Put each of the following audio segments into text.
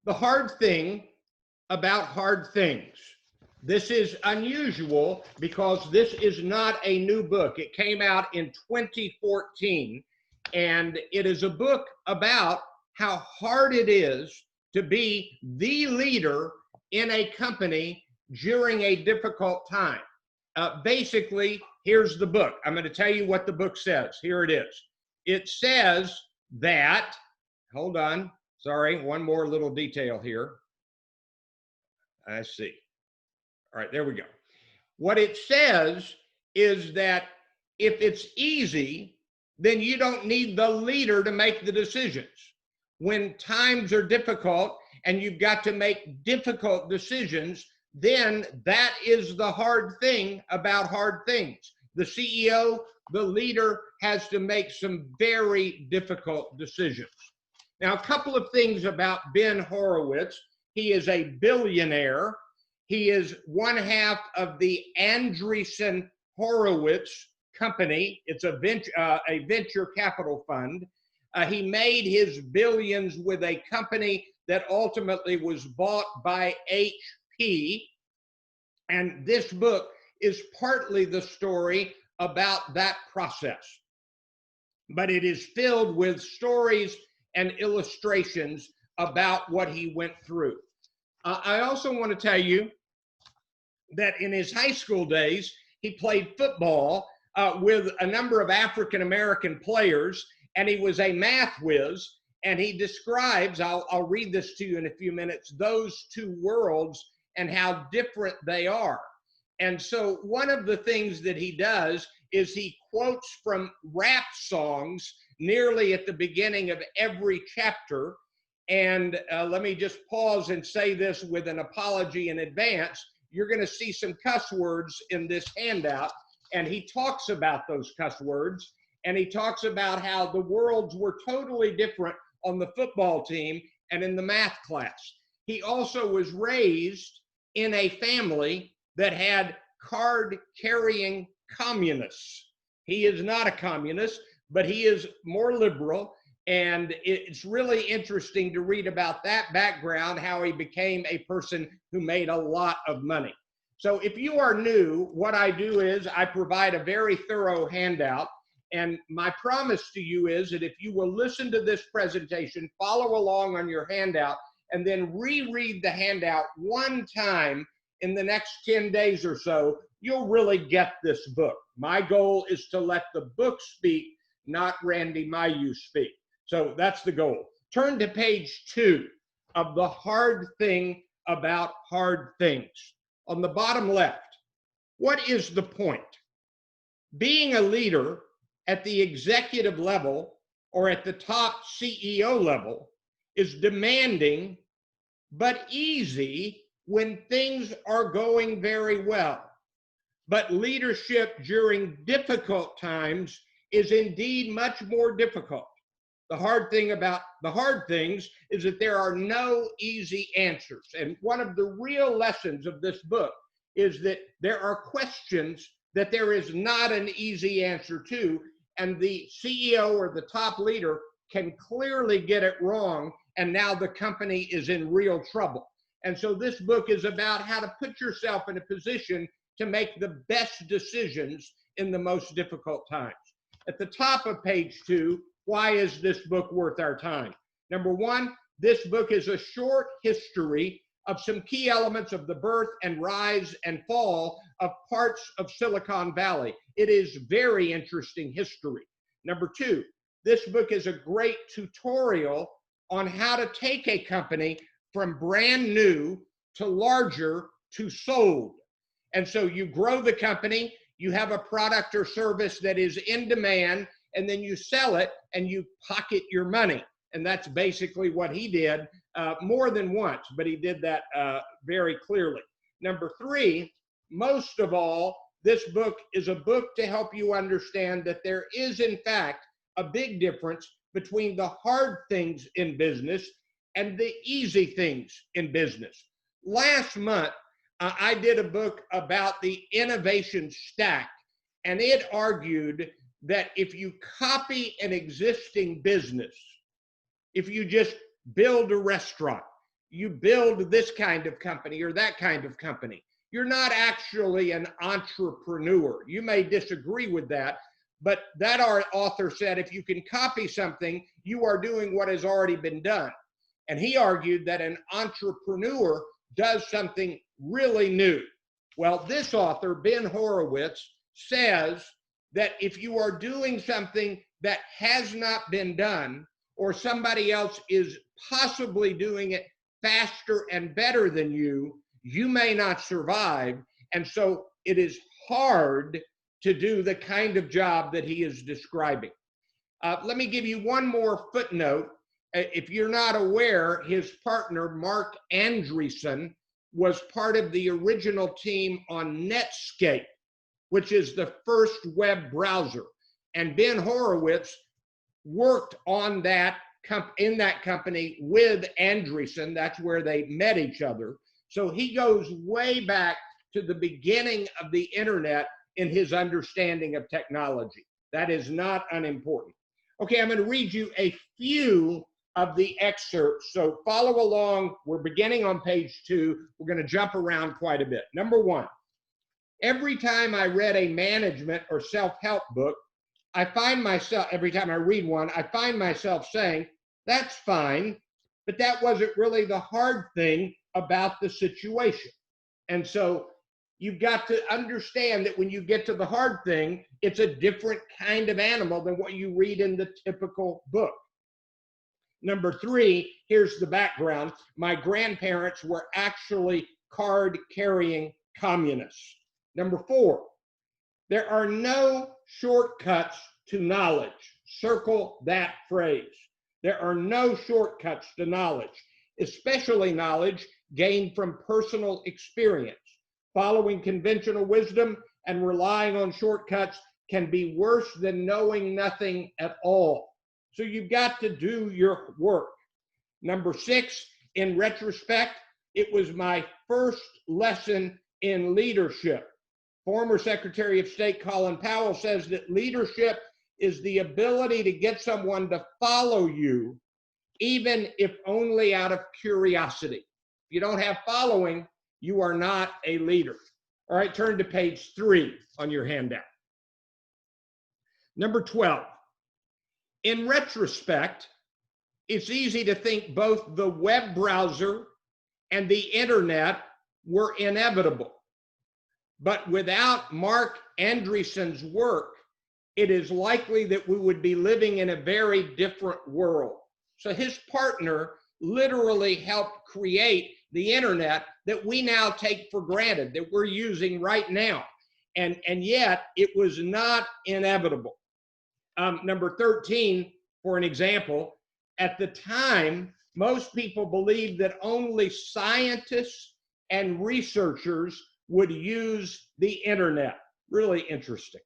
The hard thing about hard things. This is unusual because this is not a new book. It came out in 2014, and it is a book about how hard it is to be the leader in a company during a difficult time. Basically, here's the book. I'm going to tell you what the book says. Here it is. It says that, hold on, sorry, one more little detail here. I see. All right, there we go. What it says is that if it's easy, then you don't need the leader to make the decisions. When times are difficult and you've got to make difficult decisions, then that is the hard thing about hard things. The CEO, the leader, has to make some very difficult decisions. Now, a couple of things about Ben Horowitz. He is a billionaire. He is one half of the Andreessen Horowitz company. It's a venture capital fund. He made his billions with a company that ultimately was bought by HP. And this book is partly the story about that process. But it is filled with stories and illustrations about what he went through. I also want to tell you that in his high school days, he played football with a number of African-American players, and he was a math whiz. And he describes, I'll read this to you in a few minutes, those two worlds and how different they are. And so one of the things that he does is he quotes from rap songs nearly at the beginning of every chapter. And let me just pause and say this with an apology in advance. You're going to see some cuss words in this handout, and he talks about those cuss words, and he talks about how the worlds were totally different on the football team and in the math class. He also was raised in a family that had card-carrying communists. He is not a communist, but he is more liberal, and it's really interesting to read about that background, how he became a person who made a lot of money. So if you are new, what I do is I provide a very thorough handout, and my promise to you is that if you will listen to this presentation, follow along on your handout, and then reread the handout one time in the next 10 days or so, you'll really get this book. My goal is to let the book speak, not Randy Mayu speak. So that's the goal. Turn to page 2 of The Hard Thing About Hard Things. On the bottom left, what is the point? Being a leader at the executive level or at the top CEO level is demanding but easy when things are going very well. But leadership during difficult times is indeed much more difficult. The hard thing about the hard things is that there are no easy answers. And one of the real lessons of this book is that there are questions that there is not an easy answer to, and the CEO or the top leader can clearly get it wrong, and now the company is in real trouble. And so this book is about how to put yourself in a position to make the best decisions in the most difficult times. At the top of page 2, why is this book worth our time? Number one, this book is a short history of some key elements of the birth and rise and fall of parts of Silicon Valley. It is very interesting history. Number two, this book is a great tutorial on how to take a company from brand new to larger to sold. And so you grow the company, you have a product or service that is in demand, and then you sell it and you pocket your money. And that's basically what he did more than once, but he did that very clearly. Number three, most of all, this book is a book to help you understand that there is, in fact, a big difference between the hard things in business and the easy things in business. Last month, I did a book about the innovation stack, and it argued that if you copy an existing business, if you just build a restaurant, you build this kind of company or that kind of company. You're not actually an entrepreneur. You may disagree with that, but that our author said, if you can copy something, you are doing what has already been done. And he argued that an entrepreneur does something really new. Well, this author, Ben Horowitz, says that if you are doing something that has not been done, or somebody else is possibly doing it faster and better than you, you may not survive. And so it is hard to do the kind of job that he is describing. Let me give you one more footnote. If you're not aware, his partner, Mark Andreessen, was part of the original team on Netscape, which is the first web browser. And Ben Horowitz worked on that in that company with Andreessen. That's where they met each other. So he goes way back to the beginning of the internet in his understanding of technology. That is not unimportant. Okay, I'm going to read you a few of the excerpts. So follow along. We're beginning on page 2. We're going to jump around quite a bit. Number 1, every time I read a management or self-help book, I find myself, every time I read one, I find myself saying, that's fine, but that wasn't really the hard thing about the situation. And so you've got to understand that when you get to the hard thing, it's a different kind of animal than what you read in the typical book. Number 3, here's the background. My grandparents were actually card-carrying communists. Number 4, there are no shortcuts to knowledge. Circle that phrase. There are no shortcuts to knowledge, especially knowledge gained from personal experience. Following conventional wisdom and relying on shortcuts can be worse than knowing nothing at all. So you've got to do your work. Number 6, in retrospect, it was my first lesson in leadership. Former Secretary of State Colin Powell says that leadership is the ability to get someone to follow you, even if only out of curiosity. If you don't have following, you are not a leader. All right, turn to page 3 on your handout. Number 12. In retrospect, it's easy to think both the web browser and the internet were inevitable. But without Mark Andreessen's work, it is likely that we would be living in a very different world. So his partner literally helped create the internet that we now take for granted, that we're using right now. And yet it was not inevitable. Number 13, for an example, at the time, most people believed that only scientists and researchers would use the internet. Really interesting.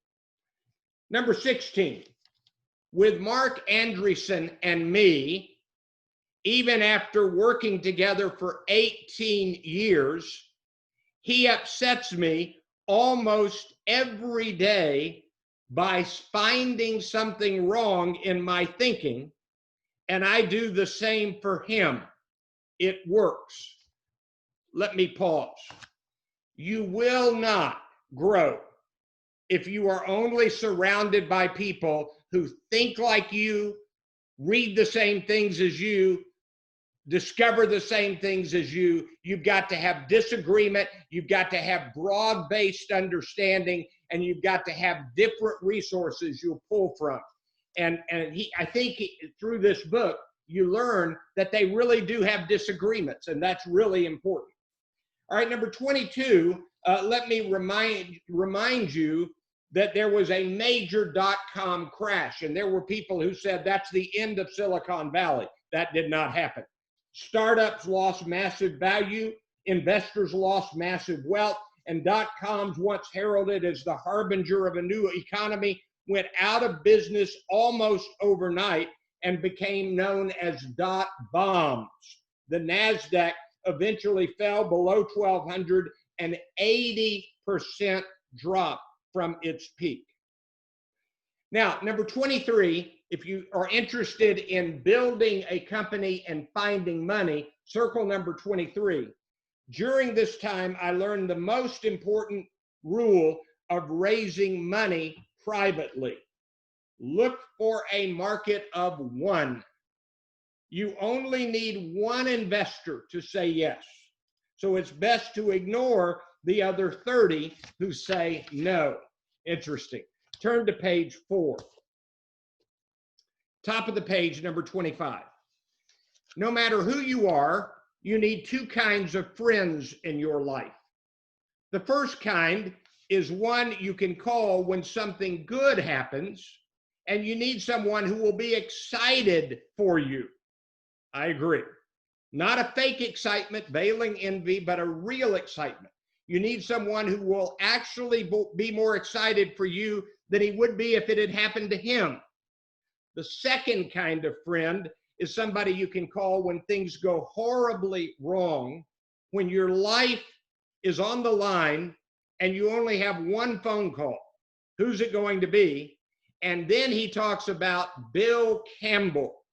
Number 16, with Mark Andreessen and me, even after working together for 18 years, he upsets me almost every day by finding something wrong in my thinking, and I do the same for him. It works. Let me pause. You will not grow if you are only surrounded by people who think like you, read the same things as you, discover the same things as you. You've got to have disagreement. You've got to have broad-based understanding, and you've got to have different resources you'll pull from. And I think through this book, you learn that they really do have disagreements, and that's really important. All right, number 22, let me remind you that there was a major dot-com crash, and there were people who said that's the end of Silicon Valley. That did not happen. Startups lost massive value, investors lost massive wealth, and dot-coms, once heralded as the harbinger of a new economy, went out of business almost overnight and became known as dot bombs. The NASDAQ eventually fell below 1,200, an 80% drop from its peak. Now, number 23, if you are interested in building a company and finding money, Circle number 23. During this time, I learned the most important rule of raising money privately. Look for a market of one. You only need one investor to say yes. So it's best to ignore the other 30 who say no. Interesting. Turn to page 4. Top of the page, number 25. No matter who you are, you need two kinds of friends in your life. The first kind is one you can call when something good happens, and you need someone who will be excited for you. I agree. Not a fake excitement, veiling envy, but a real excitement. You need someone who will actually be more excited for you than he would be if it had happened to him. The second kind of friend is somebody you can call when things go horribly wrong, when your life is on the line and you only have one phone call. Who's it going to be? And then he talks about Bill Campbell,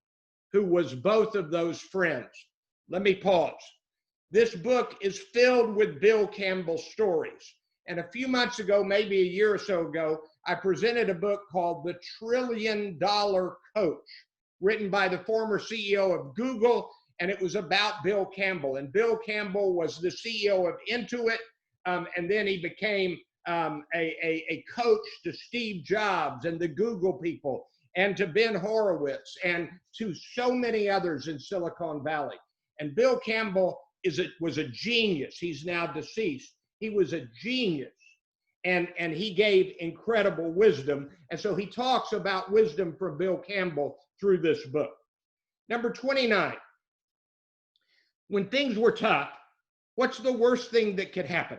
who was both of those friends. Let me pause. This book is filled with Bill Campbell stories. And a few months ago, maybe a year or so ago, I presented a book called The $1 Trillion Coach, written by the former CEO of Google, and it was about Bill Campbell. And Bill Campbell was the CEO of Intuit, and then he became a coach to Steve Jobs and the Google people, and to Ben Horowitz, and to so many others in Silicon Valley. And Bill Campbell was a genius. He's now deceased. He was a genius, and he gave incredible wisdom. And so he talks about wisdom from Bill Campbell through this book. Number 29. When things were tough, what's the worst thing that could happen?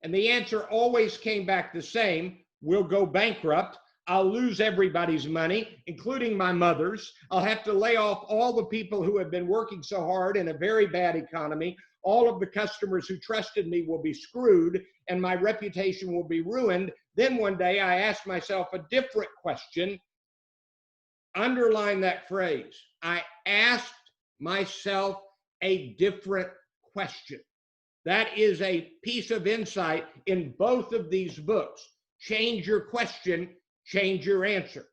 And the answer always came back the same: we'll go bankrupt. I'll lose everybody's money, including my mother's. I'll have to lay off all the people who have been working so hard in a very bad economy. All of the customers who trusted me will be screwed, and my reputation will be ruined. Then one day I asked myself a different question. Underline that phrase. I asked myself a different question. That is a piece of insight in both of these books. Change your question, change your answer.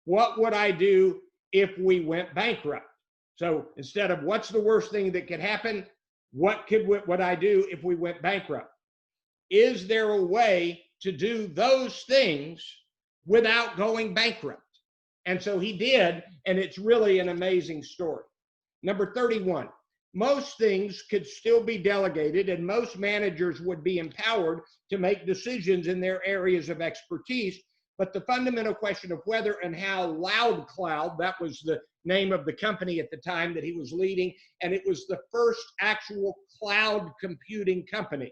What would I do if we went bankrupt? So instead of what's the worst thing that could happen, what would I do if we went bankrupt? Is there a way to do those things without going bankrupt? And so he did, and it's really an amazing story. Number 31, most things could still be delegated, and most managers would be empowered to make decisions in their areas of expertise. But the fundamental question of whether and how LoudCloud, that was the name of the company at the time that he was leading, and it was the first actual cloud computing company.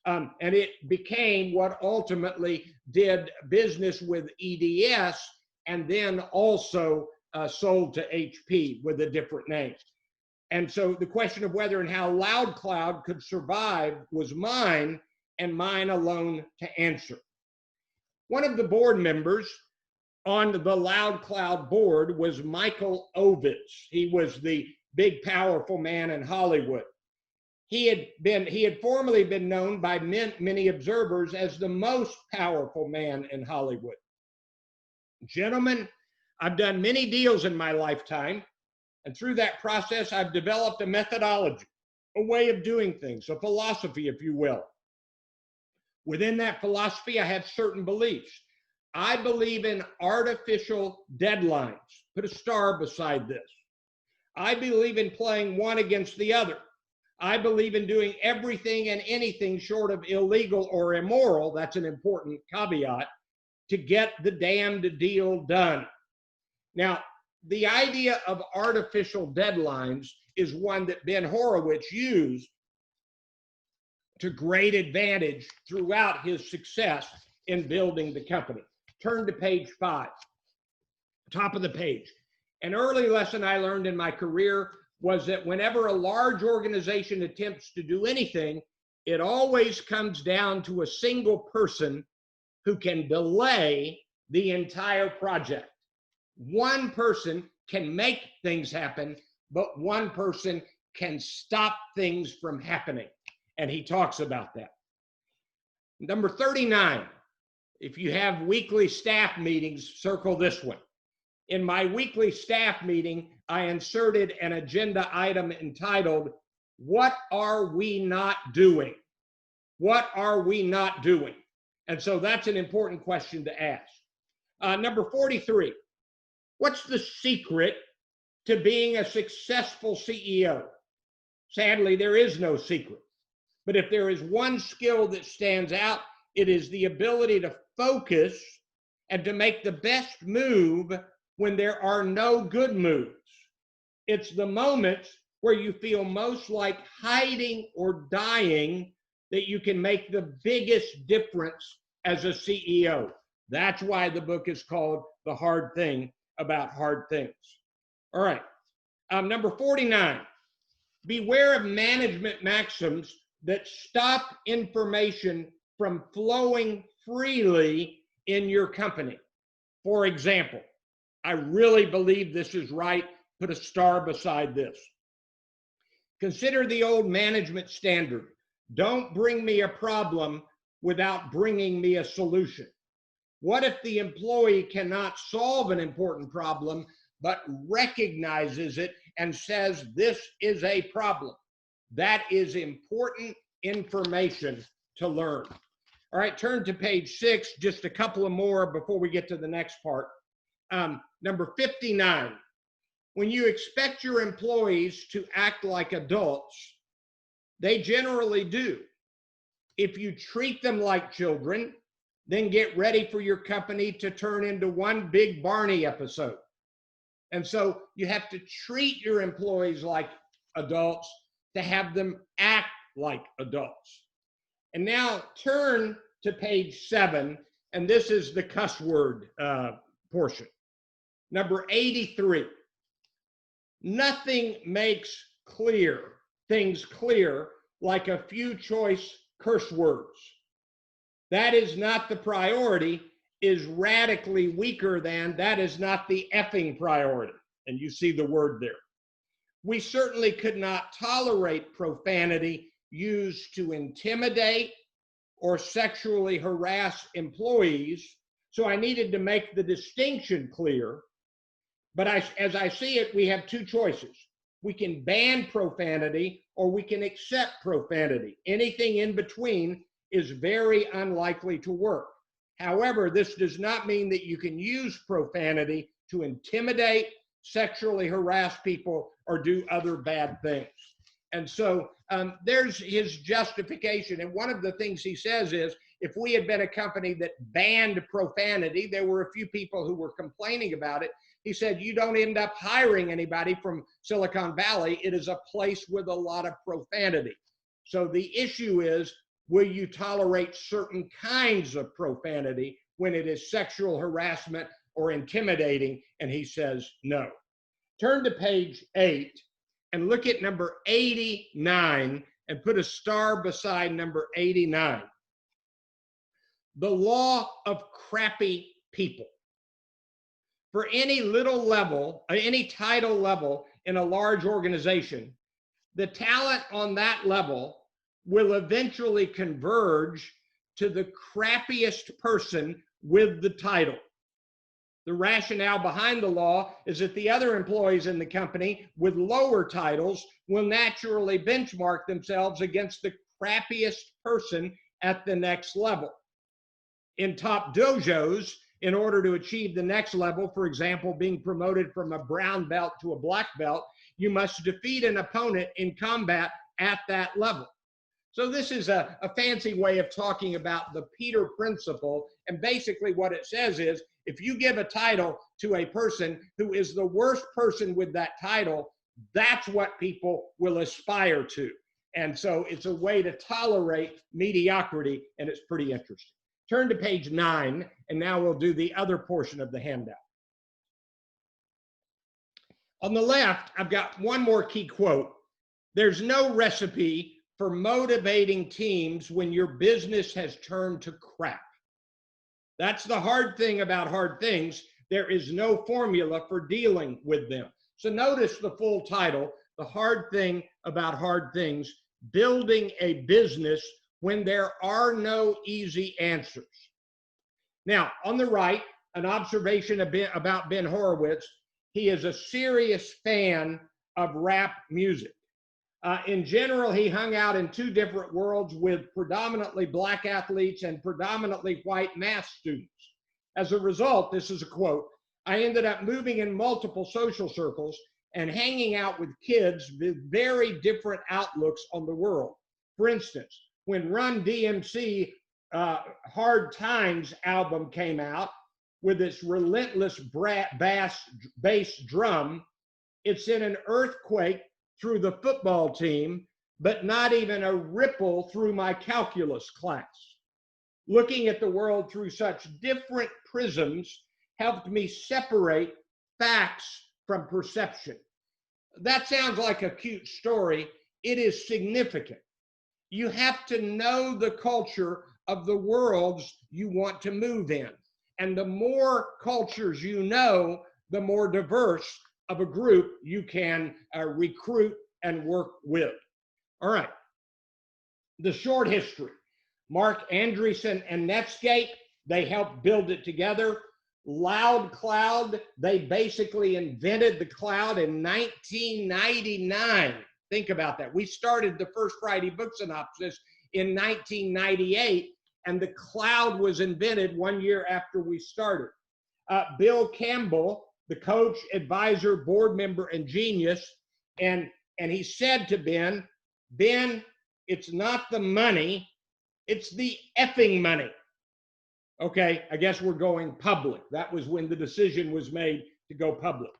And it became what ultimately did business with EDS, and then also sold to HP with a different name. And so the question of whether and how LoudCloud could survive was mine, and mine alone to answer. One of the board members on the LoudCloud board was Michael Ovitz. He was the big, powerful man in Hollywood. He had formerly been known by many observers as the most powerful man in Hollywood. Gentlemen, I've done many deals in my lifetime, and through that process, I've developed a methodology, a way of doing things, a philosophy, if you will. Within that philosophy, I have certain beliefs. I believe in artificial deadlines. Put a star beside this. I believe in playing one against the other. I believe in doing everything and anything short of illegal or immoral, that's an important caveat, to get the damned deal done. Now, the idea of artificial deadlines is one that Ben Horowitz used to great advantage throughout his success in building the company. Turn to page 5, top of the page. An early lesson I learned in my career was that whenever a large organization attempts to do anything, it always comes down to a single person who can delay the entire project. One person can make things happen, but one person can stop things from happening. And he talks about that. Number 39, if you have weekly staff meetings, circle this one. In my weekly staff meeting, I inserted an agenda item entitled, "What are we not doing?" What are we not doing? And so that's an important question to ask. Number 43, what's the secret to being a successful CEO? Sadly, there is no secret. But if there is one skill that stands out, it is the ability to focus and to make the best move when there are no good moves. It's the moments where you feel most like hiding or dying that you can make the biggest difference as a CEO. That's why the book is called The Hard Thing About Hard Things. All right. Number 49, beware of management maxims that stop information from flowing freely in your company. For example, I really believe this is right. Put a star beside this. Consider the old management standard. Don't bring me a problem without bringing me a solution. What if the employee cannot solve an important problem, but recognizes it and says, this is a problem? That is important information to learn. All right, turn to page 6, just a couple of more before we get to the next part. Number 59, when you expect your employees to act like adults, they generally do. If you treat them like children, then get ready for your company to turn into one big Barney episode. And so you have to treat your employees like adults to have them act like adults. And now turn to page 7, and this is the cuss word portion. Number 83, nothing makes things clear like a few choice curse words. That is not the priority, is radically weaker than, that is not the effing priority. And you see the word there. We certainly could not tolerate profanity used to intimidate or sexually harass employees, so I needed to make the distinction clear. But as I see it, we have two choices. We can ban profanity or we can accept profanity. Anything in between is very unlikely to work. However, this does not mean that you can use profanity to intimidate, sexually harass people, or do other bad things. And so there's his justification. And one of the things he says is, if we had been a company that banned profanity, there were a few people who were complaining about it. He said, you don't end up hiring anybody from Silicon Valley. It is a place with a lot of profanity. So the issue is, will you tolerate certain kinds of profanity when it is sexual harassment or intimidating? And he says, no. Turn to page 8 and look at number 89 and put a star beside number 89. The law of crappy people. For any little level, any title level in a large organization, the talent on that level will eventually converge to the crappiest person with the title. The rationale behind the law is that the other employees in the company with lower titles will naturally benchmark themselves against the crappiest person at the next level. In top dojos, in order to achieve the next level, for example, being promoted from a brown belt to a black belt, you must defeat an opponent in combat at that level. So this is a fancy way of talking about the Peter Principle. And basically what it says is, if you give a title to a person who is the worst person with that title, that's what people will aspire to. And so it's a way to tolerate mediocrity, and it's pretty interesting. Turn to page 9, and now we'll do the other portion of the handout. On the left, I've got one more key quote. There's no recipe for motivating teams when your business has turned to crap. That's the hard thing about hard things. There is no formula for dealing with them. So notice the full title, The Hard Thing about hard things, building a business when there are no easy answers. Now, on the right, an observation about Ben Horowitz. He is a serious fan of rap music. In general, he hung out in two different worlds with predominantly black athletes and predominantly white math students. As a result, this is a quote, I ended up moving in multiple social circles and hanging out with kids with very different outlooks on the world. For instance, when Run DMC Hard Times album came out with its relentless bass drum, it sent an earthquake through the football team, but not even a ripple through my calculus class. Looking at the world through such different prisms helped me separate facts from perception. That sounds like a cute story. It is significant. You have to know the culture of the worlds you want to move in. And the more cultures you know, the more diverse of a group you can recruit and work with. All right. The short history. Mark Andreessen and Netscape, they helped build it together. Loud Cloud, they basically invented the cloud in 1999. Think about that. We started the first Friday Book Synopsis in 1998, and the cloud was invented 1 year after we started. Bill Campbell, the coach, advisor, board member, and genius, and he said to Ben, Ben, it's not the money, it's the effing money. Okay, I guess we're going public. That was when the decision was made to go public.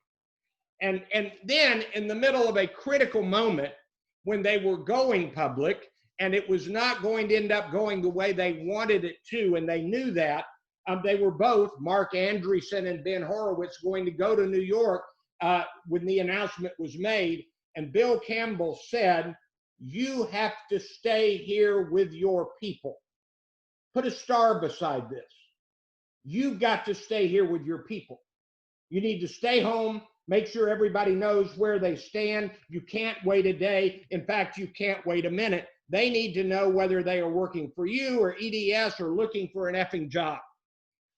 And then in the middle of a critical moment when they were going public and it was not going to end up going the way they wanted it to, and they knew that, they were both, Mark Andreessen and Ben Horowitz, going to go to New York when the announcement was made. And Bill Campbell said, you have to stay here with your people. Put a star beside this. You've got to stay here with your people. You need to stay home, make sure everybody knows where they stand. You can't wait a day. In fact, you can't wait a minute. They need to know whether they are working for you or EDS or looking for an effing job.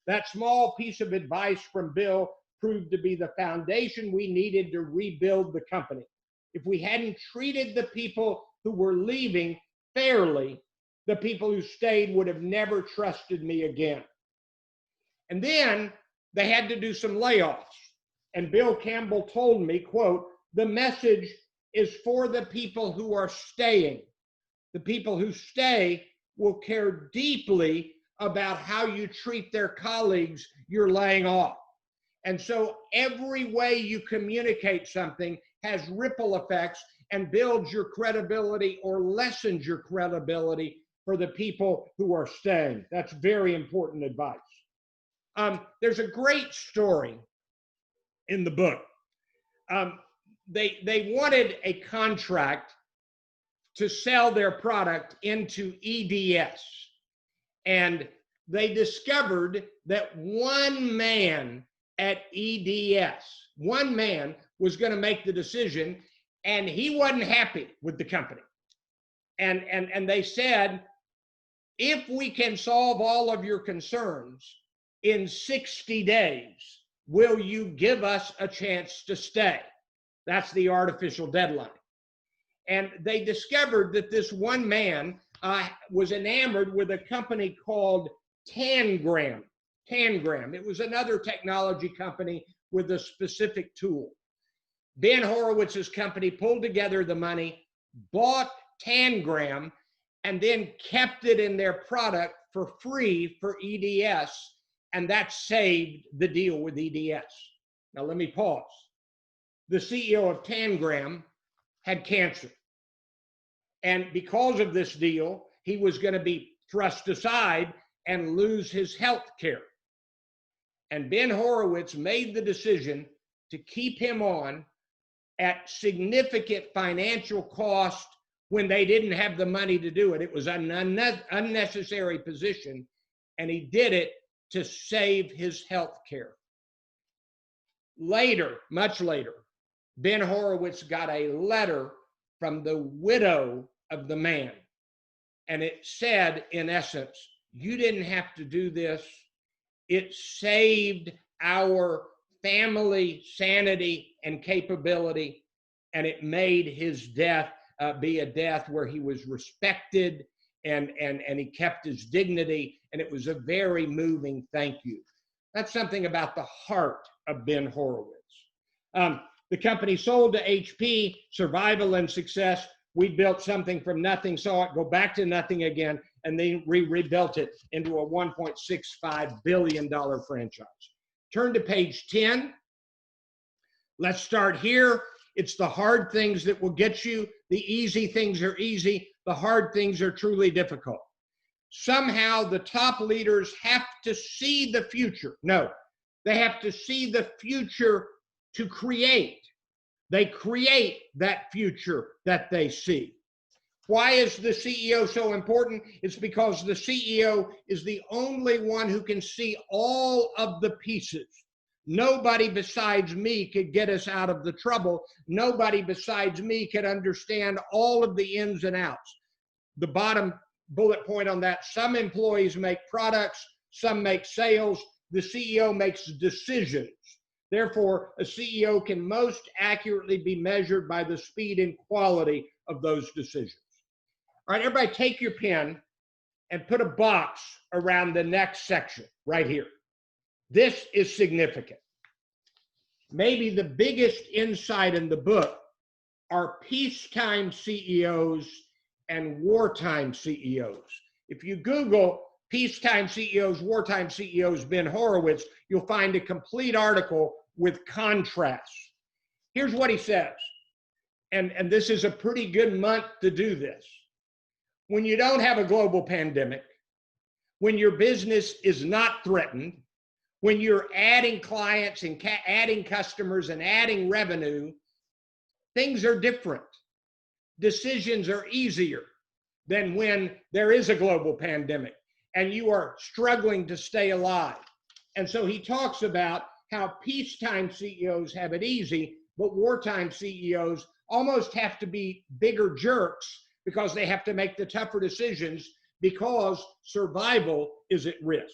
That small piece of advice from Bill proved to be the foundation we needed to rebuild the company. If we hadn't treated the people who were leaving fairly, the people who stayed would have never trusted me again. And then they had to do some layoffs. And Bill Campbell told me, quote, the message is for the people who are staying. The people who stay will care deeply about how you treat their colleagues you're laying off. And so every way you communicate something has ripple effects and builds your credibility or lessens your credibility for the people who are staying. That's very important advice. There's a great story in the book. They wanted a contract to sell their product into EDS. And they discovered that one man at EDS, one man was going to make the decision, and he wasn't happy with the company. And they said, if we can solve all of your concerns in 60 days, will you give us a chance to stay? That's the artificial deadline. And they discovered that this one man was enamored with a company called Tangram. Tangram. It was another technology company with a specific tool. Ben Horowitz's company pulled together the money, bought Tangram, and then kept it in their product for free for EDS, and that saved the deal with EDS. Now let me pause. The CEO of Tangram had cancer. And because of this deal, he was going to be thrust aside and lose his health care. And Ben Horowitz made the decision to keep him on at significant financial cost when they didn't have the money to do it. It was an unnecessary position, and he did it to save his health care. Later, much later, Ben Horowitz got a letter from the widow of the man. And it said, in essence, you didn't have to do this. It saved our family sanity and capability, and it made his death be a death where he was respected and he kept his dignity, and it was a very moving thank you. That's something about the heart of Ben Horowitz. The company sold to HP, survival and success. We built something from nothing, saw it go back to nothing again, and then rebuilt it into a $1.65 billion franchise. Turn to page 10. Let's start here. It's the hard things that will get you. The easy things are easy. The hard things are truly difficult. Somehow the top leaders have to see the future. No, they have to see the future to create. They create that future that they see. Why is the CEO so important? It's because the CEO is the only one who can see all of the pieces. Nobody besides me could get us out of the trouble. Nobody besides me could understand all of the ins and outs. The bottom bullet point on that, some employees make products, some make sales. The CEO makes decisions. Therefore, a CEO can most accurately be measured by the speed and quality of those decisions. All right, everybody take your pen and put a box around the next section right here. This is significant. Maybe the biggest insight in the book are peacetime CEOs and wartime CEOs. If you Google peacetime CEOs, wartime CEOs, Ben Horowitz, you'll find a complete article with contrasts. Here's what he says, and this is a pretty good month to do this. When you don't have a global pandemic, when your business is not threatened, when you're adding clients and adding customers and adding revenue, things are different. Decisions are easier than when there is a global pandemic and you are struggling to stay alive. And so he talks about how peacetime CEOs have it easy, but wartime CEOs almost have to be bigger jerks because they have to make the tougher decisions because survival is at risk.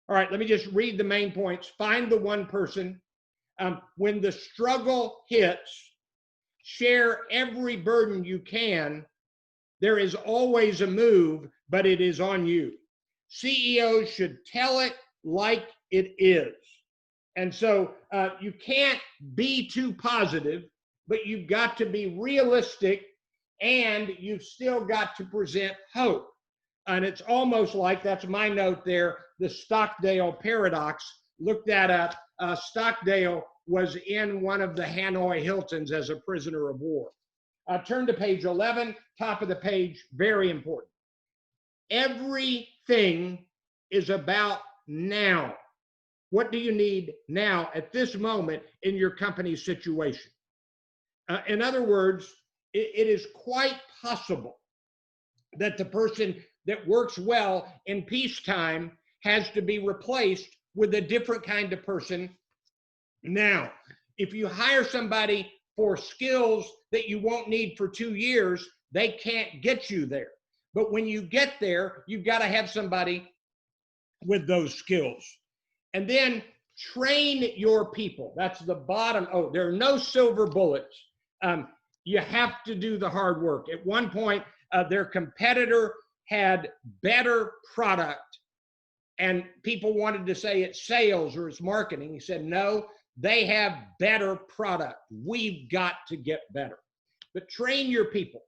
All right, let me just read the main points. Find the one person. When the struggle hits, share every burden you can. There is always a move, but it is on you. CEOs should tell it like it is. And so you can't be too positive, but you've got to be realistic, and you've still got to present hope. And it's almost like, that's my note there, the Stockdale paradox. Look that up. Stockdale was in one of the Hanoi Hiltons as a prisoner of war. Turn to page 11, top of the page, very important. Everything is about now. What do you need now at this moment in your company's situation? In other words, it is quite possible that the person that works well in peacetime has to be replaced with a different kind of person now. If you hire somebody for skills that you won't need for 2 years, they can't get you there. But when you get there, you've got to have somebody with those skills. And then train your people. That's the bottom. Oh, there are no silver bullets. You have to do the hard work. At one point, their competitor had better product, and people wanted to say it's sales or it's marketing. He said, no, they have better product. We've got to get better. But train your people.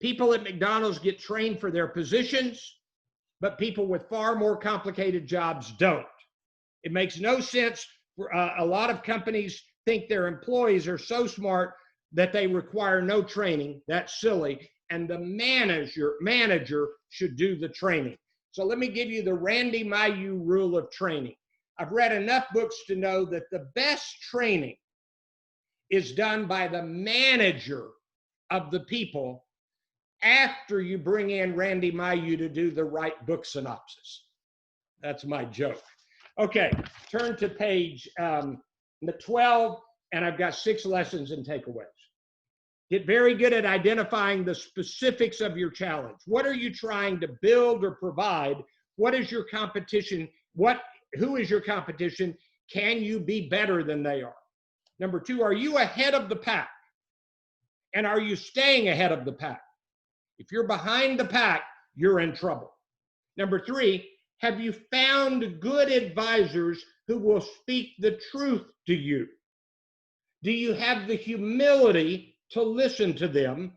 People at McDonald's get trained for their positions, but people with far more complicated jobs don't. It makes no sense for a lot of companies think their employees are so smart that they require no training. That's silly. And the manager should do the training. So let me give you the Randy Mayu rule of training. I've read enough books to know that the best training is done by the manager of the people after you bring in Randy Mayu to do the right book synopsis. That's my joke. Okay, turn to page 12, and I've got 6 lessons and takeaways. Get very good at identifying the specifics of your challenge. What are you trying to build or provide? What is your competition? Who is your competition? Can you be better than they are? Number two, are you ahead of the pack? And are you staying ahead of the pack? If you're behind the pack, you're in trouble. Number three, have you found good advisors who will speak the truth to you? Do you have the humility to listen to them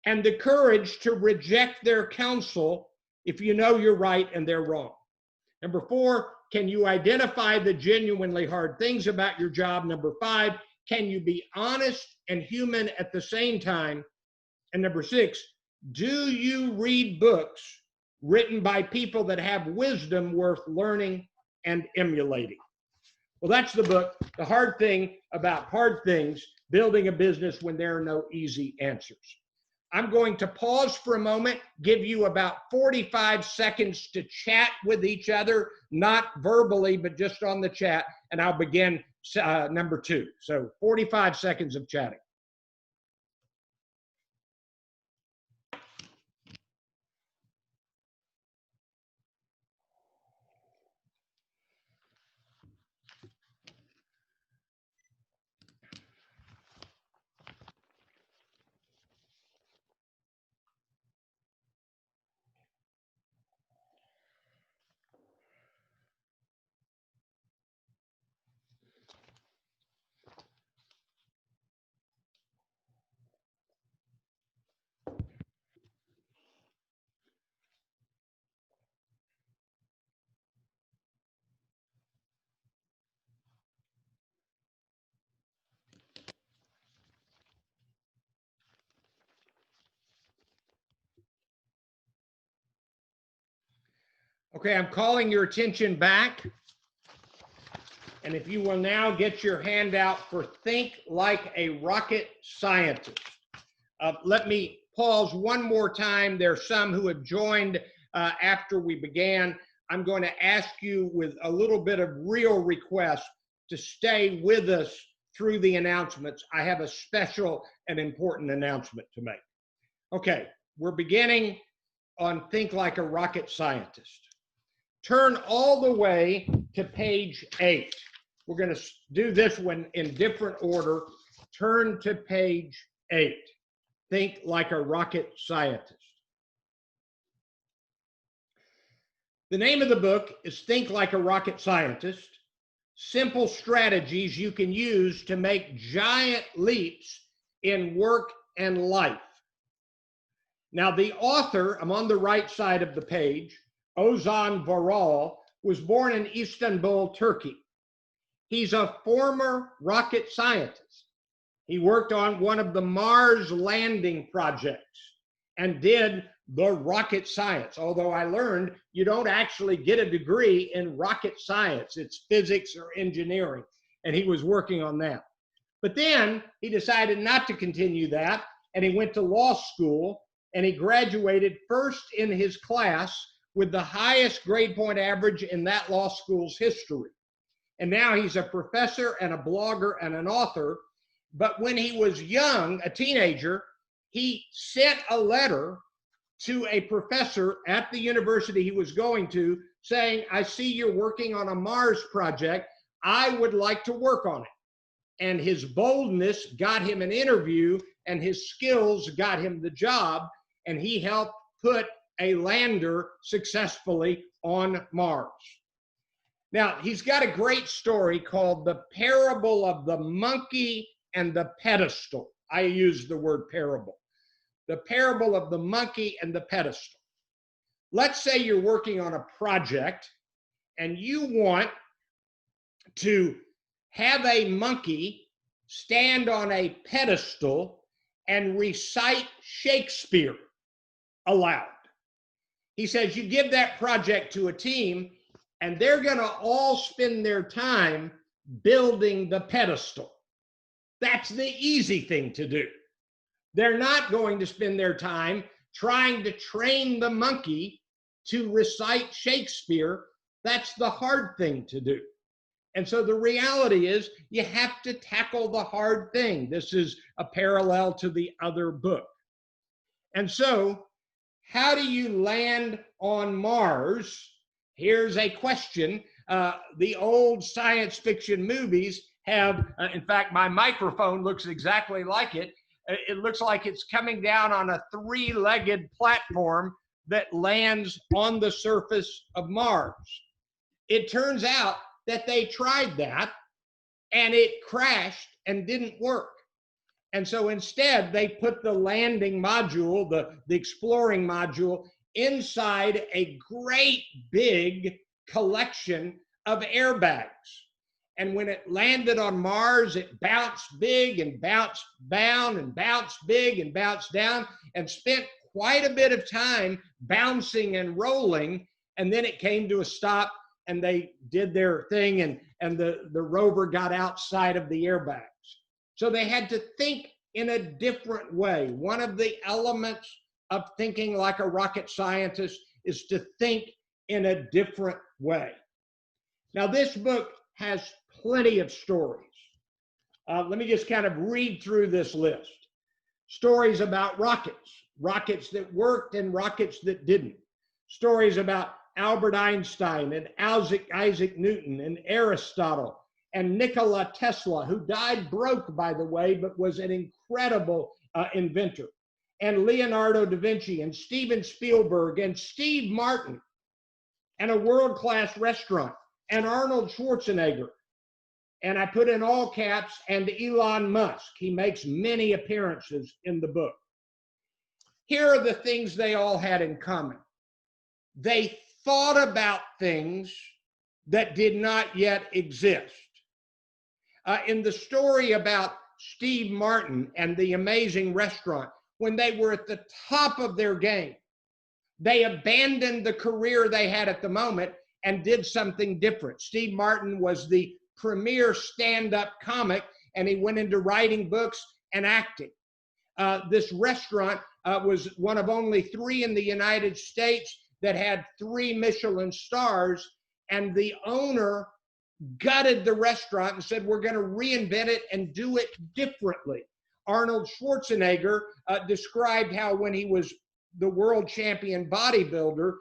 and the courage to reject their counsel if you know you're right and they're wrong? Number four, can you identify the genuinely hard things about your job? Number five, can you be honest and human at the same time? And number six, do you read books written by people that have wisdom worth learning and emulating? Well, that's the book, The Hard Thing About Hard Things, Building a Business When There Are No Easy Answers. I'm going to pause for a moment, give you about 45 seconds to chat with each other, not verbally, but just on the chat, and I'll begin number two. So 45 seconds of chatting. Okay, I'm calling your attention back. And if you will now get your hand out for Think Like a Rocket Scientist. Let me pause one more time. There are some who have joined after we began. I'm going to ask you with a little bit of real request to stay with us through the announcements. I have a special and important announcement to make. Okay, we're beginning on Think Like a Rocket Scientist. Turn all the way to page 8. We're going to do this one in different order. Turn to page 8. Think Like a Rocket Scientist. The name of the book is Think Like a Rocket Scientist. Simple strategies you can use to make giant leaps in work and life. Now, the author, I'm on the right side of the page, Ozan Varal, was born in Istanbul, Turkey. He's a former rocket scientist. He worked on one of the Mars landing projects and did the rocket science. Although I learned you don't actually get a degree in rocket science. It's physics or engineering. And he was working on that. But then he decided not to continue that. And he went to law school and he graduated first in his class with the highest grade point average in that law school's history. And now he's a professor and a blogger and an author. But when he was young, a teenager, he sent a letter to a professor at the university he was going to saying, I see you're working on a Mars project. I would like to work on it. And his boldness got him an interview and his skills got him the job. And he helped put a lander successfully on Mars. Now, he's got a great story called The Parable of the Monkey and the Pedestal. I use the word parable. The parable of the monkey and the pedestal. Let's say you're working on a project and you want to have a monkey stand on a pedestal and recite Shakespeare aloud. He says you give that project to a team and they're going to all spend their time building the pedestal. That's the easy thing to do. They're not going to spend their time trying to train the monkey to recite Shakespeare. That's the hard thing to do. And so the reality is you have to tackle the hard thing. This is a parallel to the other book. And so, how do you land on Mars? Here's a question. The old science fiction movies have, in fact, my microphone looks exactly like it. It looks like it's coming down on a three-legged platform that lands on the surface of Mars. It turns out that they tried that and it crashed and didn't work. And so instead, they put the landing module, the exploring module, inside a great big collection of airbags. And when it landed on Mars, it bounced big and bounced down and bounced big and bounced down and spent quite a bit of time bouncing and rolling. And then it came to a stop and they did their thing and the rover got outside of the airbags. So they had to think in a different way. One of the elements of thinking like a rocket scientist is to think in a different way. Now, this book has plenty of stories. Let me just kind of read through this list. Stories about rockets that worked and rockets that didn't. Stories about Albert Einstein and Isaac Newton and Aristotle and Nikola Tesla, who died broke, by the way, but was an incredible inventor, and Leonardo da Vinci and Steven Spielberg and Steve Martin and a world-class restaurant and Arnold Schwarzenegger. And I put in all caps, and Elon Musk. He makes many appearances in the book. Here are the things they all had in common. They thought about things that did not yet exist. In the story about Steve Martin and the amazing restaurant, when they were at the top of their game, they abandoned the career they had at the moment and did something different. Steve Martin was the premier stand-up comic, and he went into writing books and acting. This restaurant was one of only 3 in the United States that had 3 Michelin stars, and the owner gutted the restaurant and said, we're going to reinvent it and do it differently. Arnold Schwarzenegger described how when he was the world champion bodybuilder,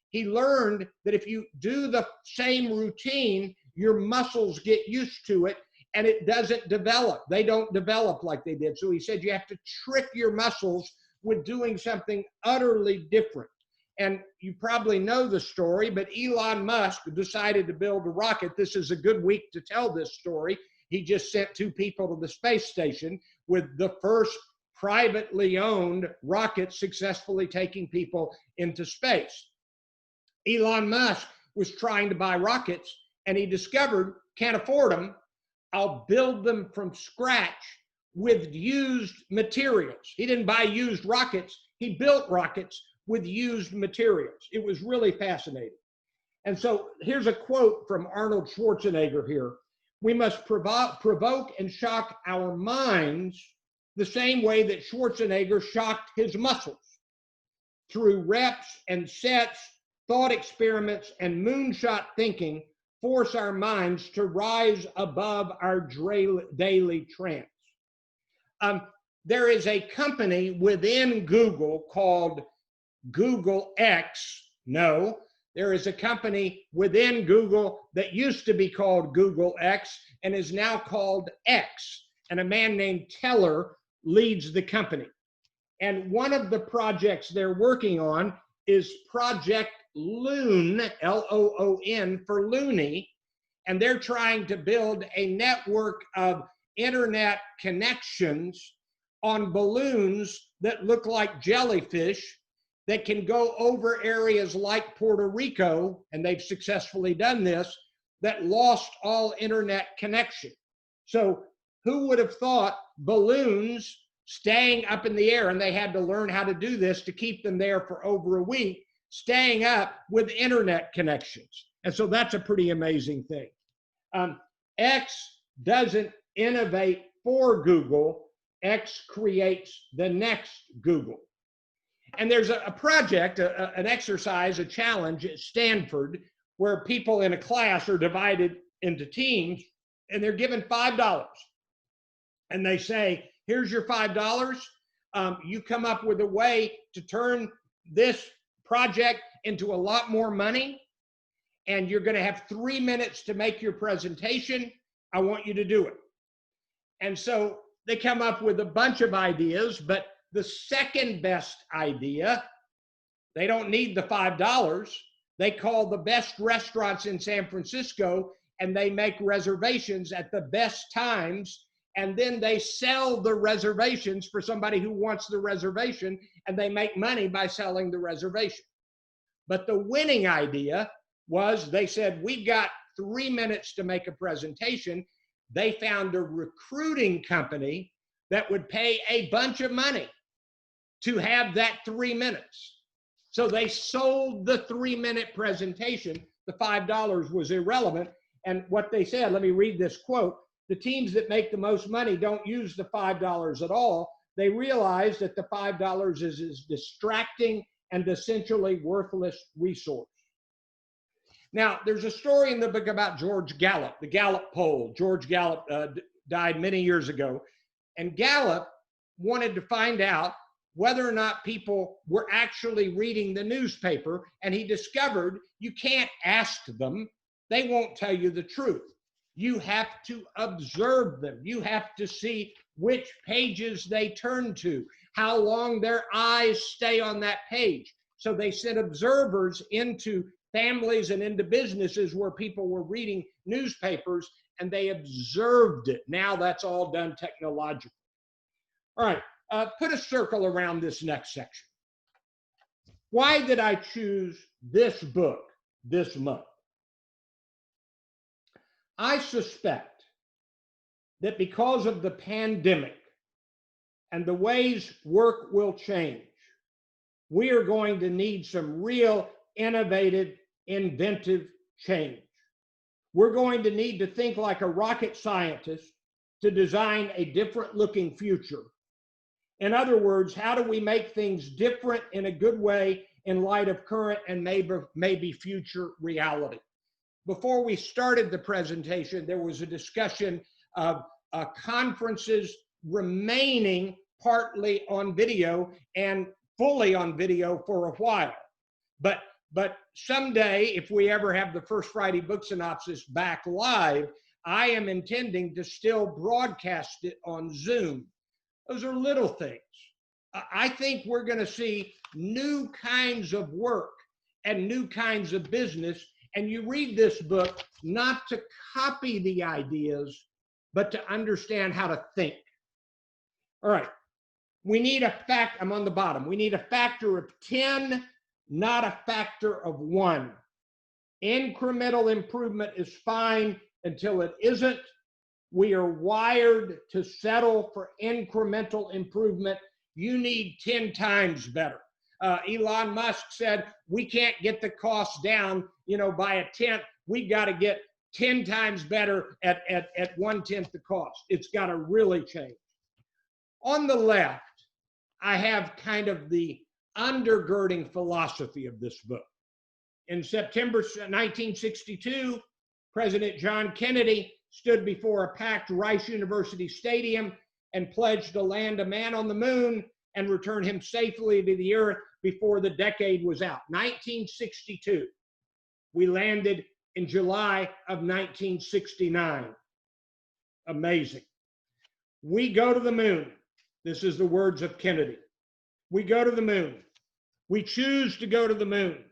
he learned that if you do the same routine, your muscles get used to it and it doesn't develop. They don't develop like they did. So he said you have to trick your muscles with doing something utterly different. And you probably know the story, but Elon Musk decided to build a rocket. This is a good week to tell this story. He just sent 2 people to the space station with the first privately owned rocket successfully taking people into space. Elon Musk was trying to buy rockets and he discovered, can't afford them, I'll build them from scratch with used materials. He didn't buy used rockets, he built rockets with used materials. It was really fascinating. And so here's a quote from Arnold Schwarzenegger here. We must provoke and shock our minds the same way that Schwarzenegger shocked his muscles. Through reps and sets, thought experiments, and moonshot thinking, force our minds to rise above our daily trance. There is a company within Google called Google X. No, there is a company within Google that used to be called Google X and is now called X. And a man named Teller leads the company. And one of the projects they're working on is Project Loon, L-O-O-N, for Looney. And they're trying to build a network of internet connections on balloons that look like jellyfish that can go over areas like Puerto Rico, and they've successfully done this, that lost all internet connection. So who would have thought balloons staying up in the air, and they had to learn how to do this to keep them there for over a week, staying up with internet connections. And so that's a pretty amazing thing. X doesn't innovate for Google, X creates the next Google. And there's a project, an exercise, a challenge at Stanford, where people in a class are divided into teams, and they're given $5. And they say, here's your $5. You come up with a way to turn this project into a lot more money, and you're going to have 3 minutes to make your presentation. I want you to do it. And so they come up with a bunch of ideas, but the second best idea, they don't need the $5. They call the best restaurants in San Francisco, and they make reservations at the best times, and then they sell the reservations for somebody who wants the reservation, and they make money by selling the reservation. But the winning idea was, they said, we've got 3 minutes to make a presentation. They found a recruiting company that would pay a bunch of money to have that 3 minutes. So they sold the 3-minute presentation. The $5 was irrelevant. And what they said, let me read this quote: the teams that make the most money don't use the $5 at all. They realize that the $5 is a distracting and essentially worthless resource. Now, there's a story in the book about George Gallup, the Gallup poll. George Gallup died many years ago. And Gallup wanted to find out whether or not people were actually reading the newspaper. And he discovered you can't ask them. They won't tell you the truth. You have to observe them. You have to see which pages they turn to, how long their eyes stay on that page. So they sent observers into families and into businesses where people were reading newspapers, and they observed it. Now that's all done technologically. All right, put a circle around this next section. Why did I choose this book this month? I suspect that because of the pandemic and the ways work will change, we are going to need some real innovative, inventive change. We're going to need to think like a rocket scientist to design a different looking future. In other words, how do we make things different in a good way in light of current and maybe future reality? Before we started the presentation, there was a discussion of conferences remaining partly on video and fully on video for a while. But someday, if we ever have the First Friday Book Synopsis back live, I am intending to still broadcast it on Zoom. Those are little things. I think we're going to see new kinds of work and new kinds of business. And you read this book not to copy the ideas, but to understand how to think. All right. We need a fact. I'm on the bottom. We need a factor of 10, not a factor of 1. Incremental improvement is fine until it isn't. We are wired to settle for incremental improvement. You need 10 times better. Elon Musk said, we can't get the cost down, by a tenth. We got to get 10 times better at 1/10 the cost. It's got to really change. On the left, I have kind of the undergirding philosophy of this book. In September 1962, President John Kennedy stood before a packed Rice University stadium and pledged to land a man on the moon and return him safely to the earth before the decade was out. 1962. We landed in July of 1969. Amazing. We go to the moon. This is the words of Kennedy. We go to the moon. We choose to go to the moon.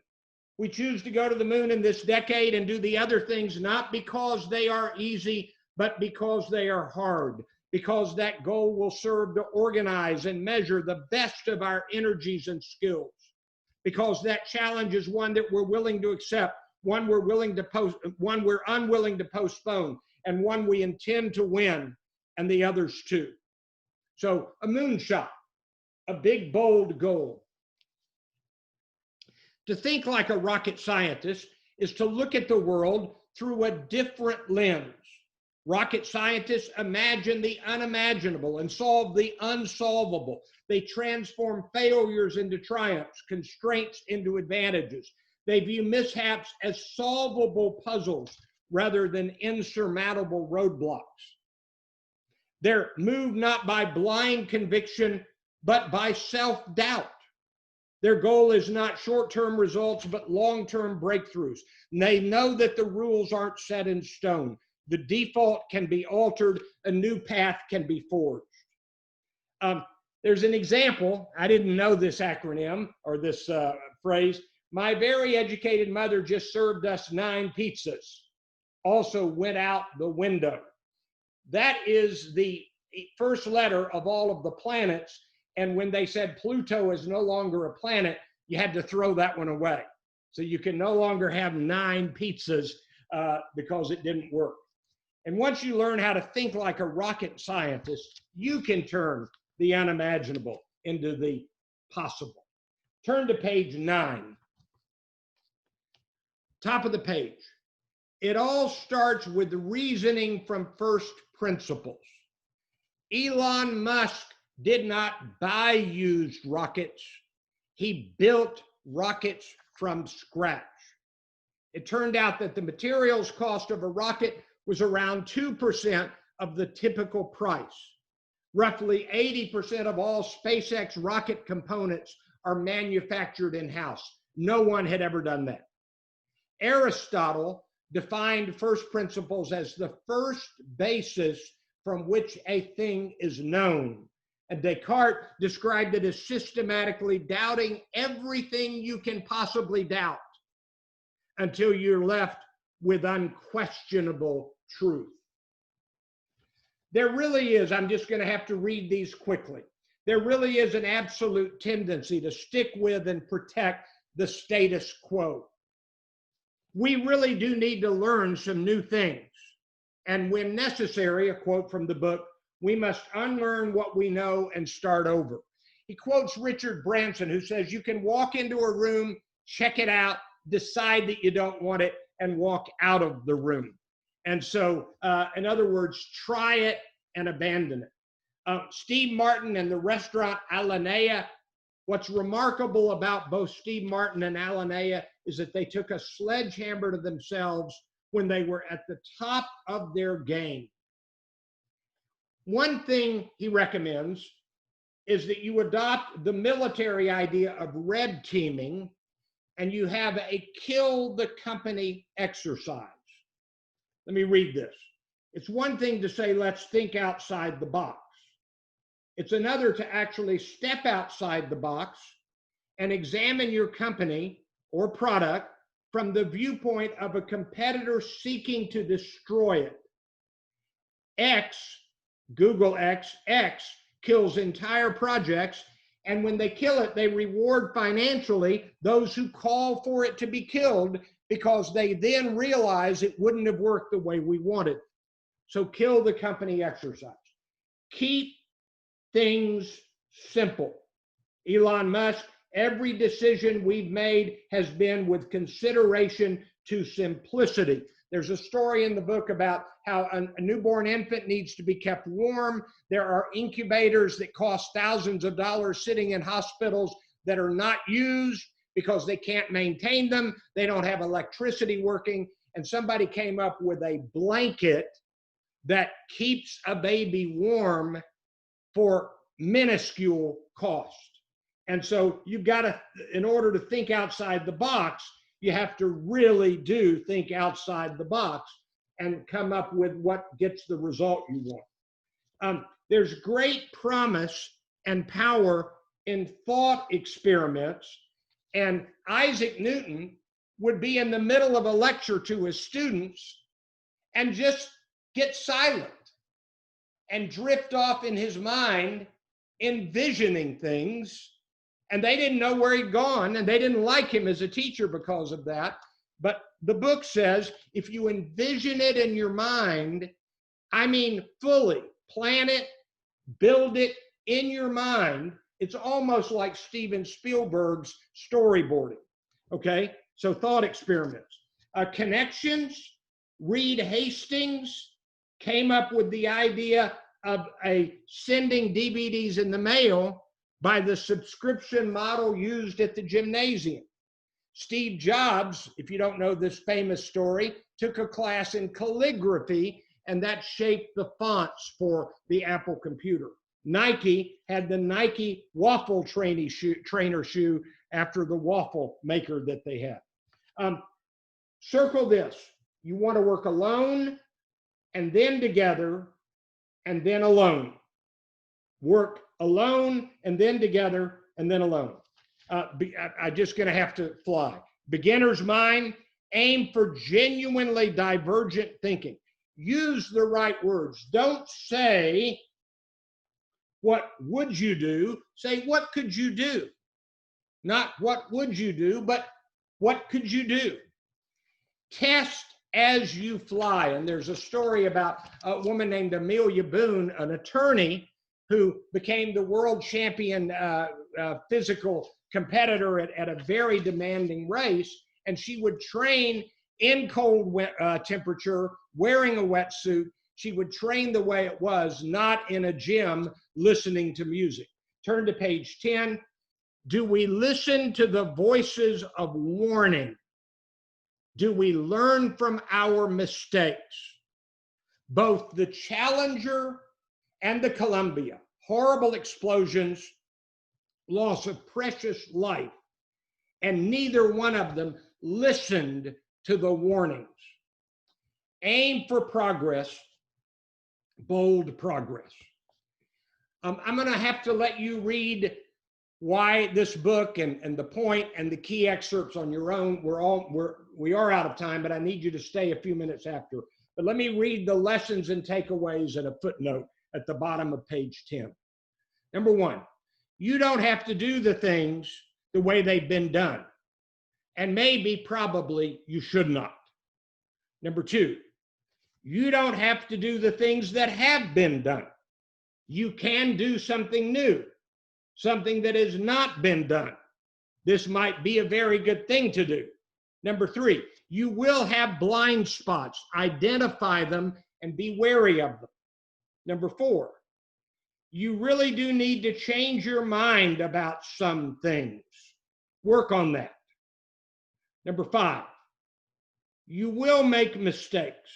We choose to go to the moon in this decade and do the other things not because they are easy, but because they are hard. Because that goal will serve to organize and measure the best of our energies and skills. Because that challenge is one that we're willing to accept, one we're unwilling to postpone, and one we intend to win, and the others too. So a moonshot, a big, bold goal. To think like a rocket scientist is to look at the world through a different lens. Rocket scientists imagine the unimaginable and solve the unsolvable. They transform failures into triumphs, constraints into advantages. They view mishaps as solvable puzzles rather than insurmountable roadblocks. They're moved not by blind conviction, but by self-doubt. Their goal is not short-term results, but long-term breakthroughs. And they know that the rules aren't set in stone. The default can be altered. A new path can be forged. There's an example. I didn't know this acronym or this phrase. My very educated mother just served us 9 pizzas. Also went out the window. That is the first letter of all of the planets. And when they said Pluto is no longer a planet, you had to throw that one away. So you can no longer have 9 pizzas because it didn't work. And once you learn how to think like a rocket scientist, you can turn the unimaginable into the possible. Turn to page 9. Top of the page. It all starts with reasoning from first principles. Elon Musk did not buy used rockets. He built rockets from scratch. It turned out that the materials cost of a rocket was around 2% of the typical price. Roughly 80% of all SpaceX rocket components are manufactured in-house. No one had ever done that. Aristotle defined first principles as the first basis from which a thing is known. And Descartes described it as systematically doubting everything you can possibly doubt until you're left with unquestionable truth. There really is, I'm just going to have to read these quickly. There really is an absolute tendency to stick with and protect the status quo. We really do need to learn some new things. And when necessary, a quote from the book, we must unlearn what we know and start over. He quotes Richard Branson, who says, you can walk into a room, check it out, decide that you don't want it, and walk out of the room. And so, in other words, try it and abandon it. Steve Martin and the restaurant Alinea, what's remarkable about both Steve Martin and Alinea is that they took a sledgehammer to themselves when they were at the top of their game. One thing he recommends is that you adopt the military idea of red teaming and you have a kill the company exercise. Let me read this. It's one thing to say, let's think outside the box. It's another to actually step outside the box and examine your company or product from the viewpoint of a competitor seeking to destroy it. Google X kills entire projects, and when they kill it, they reward financially those who call for it to be killed because they then realize it wouldn't have worked the way we wanted. So kill the company exercise. Keep things simple. Elon Musk, every decision we've made has been with consideration to simplicity. There's a story in the book about how a newborn infant needs to be kept warm. There are incubators that cost thousands of dollars sitting in hospitals that are not used because they can't maintain them. They don't have electricity working. And somebody came up with a blanket that keeps a baby warm for minuscule cost. And so you've got to, in order to think outside the box, you have to really do think outside the box and come up with what gets the result you want. There's great promise and power in thought experiments. And Isaac Newton would be in the middle of a lecture to his students and just get silent and drift off in his mind, envisioning things. And they didn't know where he'd gone, and they didn't like him as a teacher because of that. But the book says, if you envision it in your mind, I mean fully, plan it, build it in your mind, it's almost like Steven Spielberg's storyboarding, okay? So thought experiments. Connections, Reed Hastings came up with the idea of sending DVDs in the mail by the subscription model used at the gymnasium. Steve Jobs, if you don't know this famous story, took a class in calligraphy, and that shaped the fonts for the Apple computer. Nike had the Nike waffle trainer shoe after the waffle maker that they had. Circle this. You want to work alone, and then together, and then alone. Work alone, and then together, and then alone. I'm just going to have to fly. Beginner's mind, aim for genuinely divergent thinking. Use the right words. Don't say, what would you do? Say, what could you do? Not what would you do, but what could you do? Test as you fly. And there's a story about a woman named Amelia Boone, an attorney who became the world champion physical competitor at a very demanding race. And she would train in cold temperature, wearing a wetsuit. She would train the way it was, not in a gym listening to music. Turn to page 10. Do we listen to the voices of warning? Do we learn from our mistakes? Both the Challenger and the Columbia, horrible explosions, loss of precious life, and neither one of them listened to the warnings. Aim for progress, bold progress. I'm going to have to let you read why this book and the point and the key excerpts on your own. We are out of time, but I need you to stay a few minutes after. But let me read the lessons and takeaways and a footnote at the bottom of page 10. Number one, you don't have to do the things the way they've been done. And maybe, probably, you should not. Number two, you don't have to do the things that have been done. You can do something new, something that has not been done. This might be a very good thing to do. Number three, you will have blind spots. Identify them and be wary of them. Number four, you really do need to change your mind about some things. Work on that. Number five, you will make mistakes.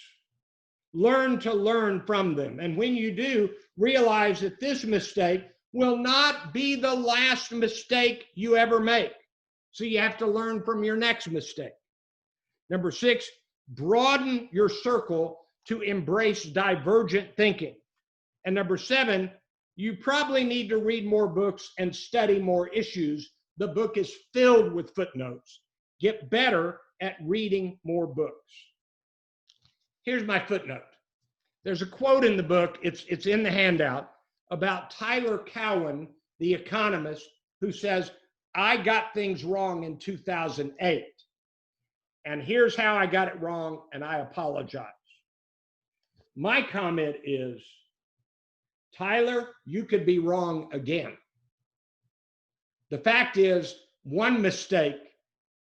Learn to learn from them. And when you do, realize that this mistake will not be the last mistake you ever make. So you have to learn from your next mistake. Number six, broaden your circle to embrace divergent thinking. And number seven, you probably need to read more books and study more issues. The book is filled with footnotes. Get better at reading more books. Here's my footnote. There's a quote in the book, it's in the handout, about Tyler Cowen, the economist, who says, I got things wrong in 2008. And here's how I got it wrong, and I apologize. My comment is, Tyler, you could be wrong again. The fact is, one mistake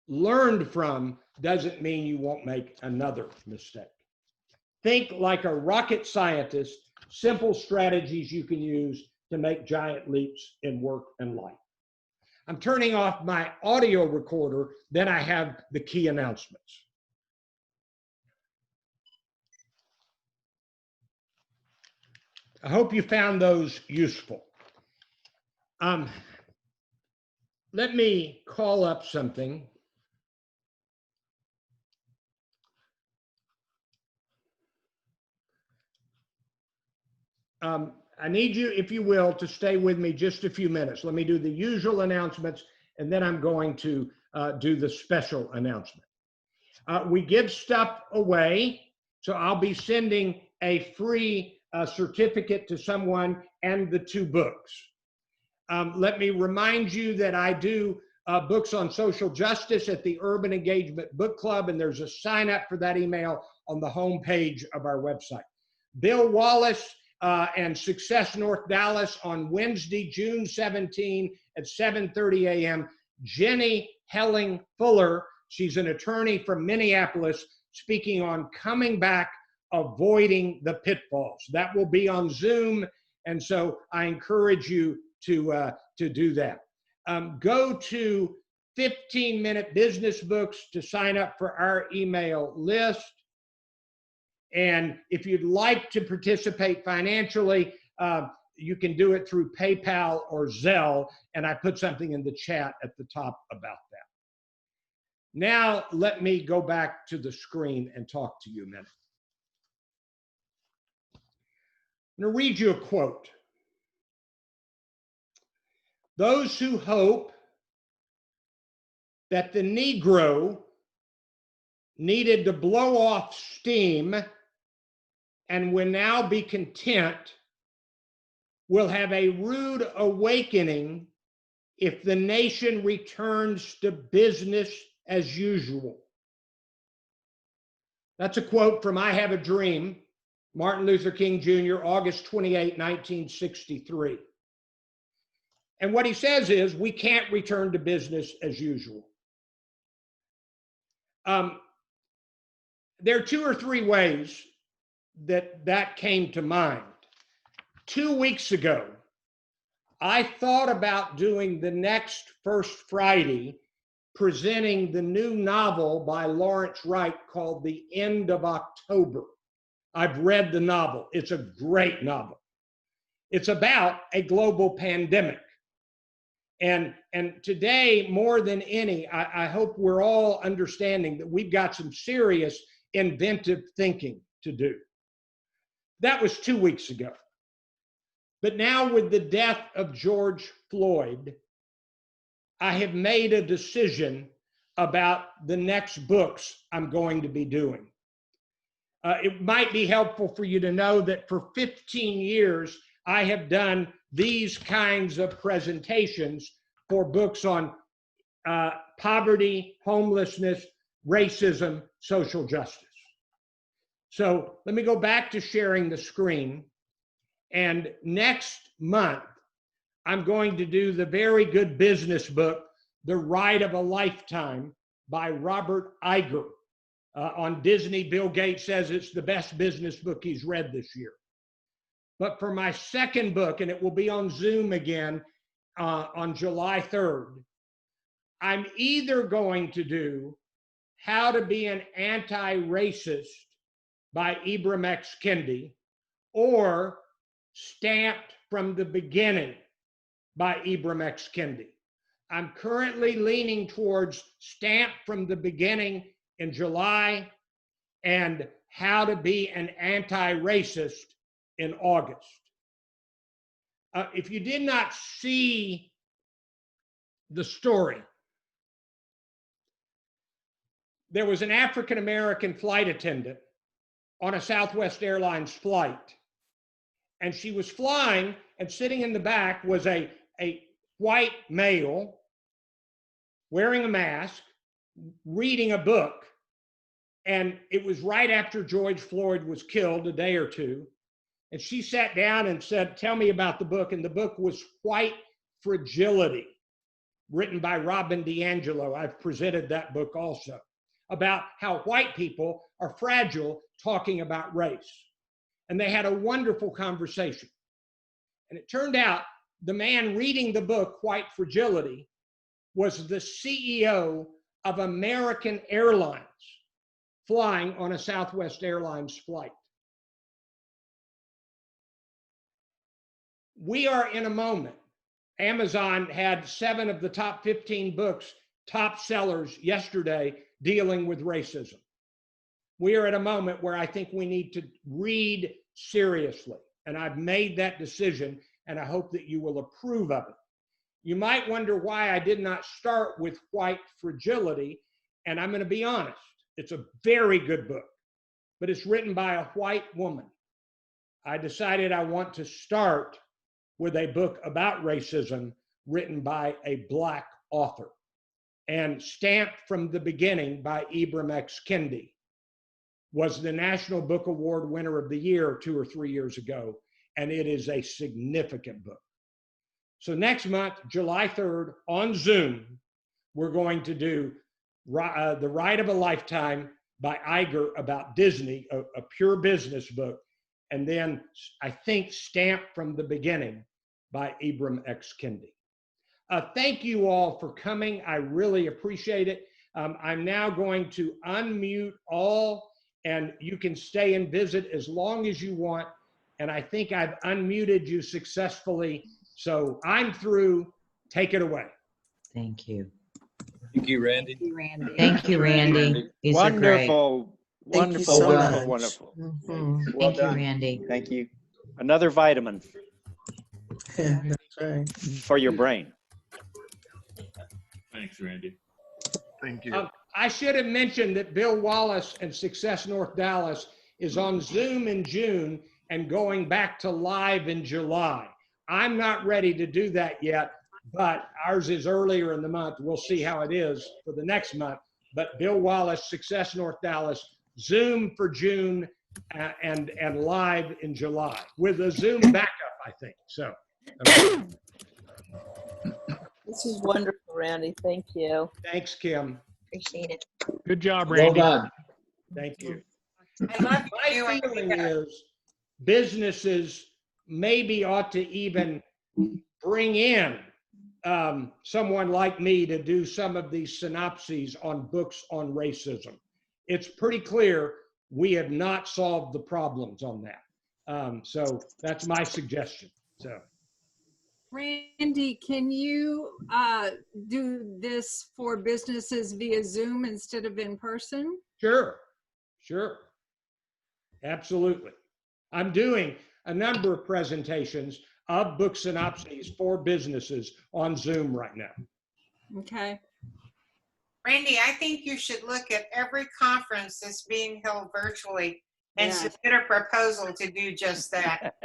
learned from doesn't mean you won't make another mistake. Think like a rocket scientist, simple strategies you can use to make giant leaps in work and life. I'm turning off my audio recorder, then I have the key announcements. I hope you found those useful. Let me call up something. I need you, if you will, to stay with me just a few minutes. Let me do the usual announcements, and then I'm going to do the special announcement. We give stuff away, so I'll be sending a free certificate to someone and the 2 books. Let me remind you that I do books on social justice at the Urban Engagement Book Club, and there's a sign up for that email on the home page of our website. Bill Wallace and Success North Dallas on Wednesday, June 17 at 7:30 a.m. Jenny Helling Fuller, she's an attorney from Minneapolis, speaking on coming back, avoiding the pitfalls. That will be on Zoom, and so I encourage you to do that. Go to 15-Minute Business Books to sign up for our email list. And if you'd like to participate financially, you can do it through PayPal or Zelle. And I put something in the chat at the top about that. Now, let me go back to the screen and talk to you a minute. I'm going to read you a quote. Those who hope that the Negro needed to blow off steam and will now be content will have a rude awakening if the nation returns to business as usual. That's a quote from I Have a Dream, Martin Luther King Jr., August 28, 1963. And what he says is, we can't return to business as usual. There are two or three ways that came to mind. 2 weeks ago, I thought about doing the next First Friday, presenting the new novel by Lawrence Wright called The End of October. I've read the novel. It's a great novel. It's about a global pandemic. And today, more than any, I hope we're all understanding that we've got some serious inventive thinking to do. That was 2 weeks ago. But now with the death of George Floyd, I have made a decision about the next books I'm going to be doing. It might be helpful for you to know that for 15 years, I have done these kinds of presentations for books on poverty, homelessness, racism, social justice. So let me go back to sharing the screen. And next month, I'm going to do the very good business book, The Ride of a Lifetime by Robert Iger. On Disney, Bill Gates says it's the best business book he's read this year. But for my second book, and it will be on Zoom again on July 3rd, I'm either going to do How to Be an Anti-Racist by Ibram X. Kendi or Stamped from the Beginning by Ibram X. Kendi. I'm currently leaning towards Stamped from the Beginning in July and How to Be an Anti-Racist in August. If you did not see the story, there was an African-American flight attendant on a Southwest Airlines flight. And she was flying, and sitting in the back was a white male wearing a mask, reading a book. And it was right after George Floyd was killed, a day or two. And she sat down and said, "Tell me about the book." And the book was White Fragility, written by Robin DiAngelo. I've presented that book also, about how white people are fragile talking about race. And they had a wonderful conversation. And it turned out the man reading the book, White Fragility, was the CEO of American Airlines, flying on a Southwest Airlines flight. We are in a moment. Amazon had 7 of the top 15 books, top sellers yesterday, dealing with racism. We are at a moment where I think we need to read seriously. And I've made that decision, and I hope that you will approve of it. You might wonder why I did not start with White Fragility, and I'm going to be honest. It's a very good book, but it's written by a white woman. I decided I want to start with a book about racism written by a Black author. And Stamped from the Beginning by Ibram X. Kendi was the National Book Award winner of the year 2 or 3 years ago, and it is a significant book. So next month, July 3rd, on Zoom, we're going to do The Ride of a Lifetime by Iger about Disney, a pure business book, and then I think Stamped from the Beginning by Ibram X. Kendi. Thank you all for coming. I really appreciate it. I'm now going to unmute all and you can stay and visit as long as you want. And I think I've unmuted you successfully. So I'm through. Take it away. Thank you. Thank you, Randy. Thank you, Randy. Thank you, Randy. These are great. Wonderful, Thank you wonderful, so wonderful, much. wonderful. Mhm. Well Thank you, done. Randy. Thank you. Another vitamin Yeah, that's right. for your brain. Thanks, Randy. Thank you. I should have mentioned that Bill Wallace and Success North Dallas is on Zoom in June and going back to live in July. I'm not ready to do that yet, but ours is earlier in the month. We'll see how it is for the next month. But Bill Wallace, Success North Dallas, Zoom for June and live in July with a Zoom backup, I think. So. Okay. This is wonderful, Randy. Thank you. Thanks, Kim. Appreciate it. Good job, Well Randy. done. Thank you. I love My you feeling doing is businesses maybe ought to even bring in someone like me to do some of these synopses on books on racism. It's pretty clear we have not solved the problems on that. So that's my suggestion. So. Randy, can you do this for businesses via Zoom instead of in person? Sure. Absolutely. I'm doing a number of presentations of book synopses for businesses on Zoom right now. Okay. Randy, I think you should look at every conference that's being held virtually and Yes. submit a proposal to do just that.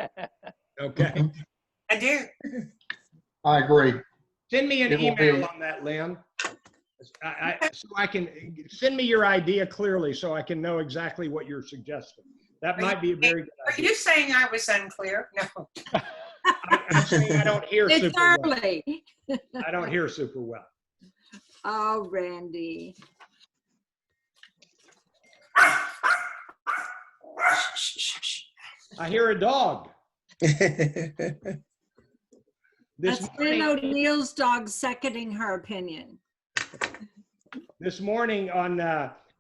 Okay. I do. I agree. Send me an It will email be- on that, Lynn. So I can send me your idea clearly so I can know exactly what you're suggesting. That might be a very good Are idea. you saying I was unclear? No. I'm saying I don't hear It's super well. early. I don't hear super well. Oh, Randy. I hear a dog. This That's Lynn morning, O'Neill's dog seconding her opinion. this morning on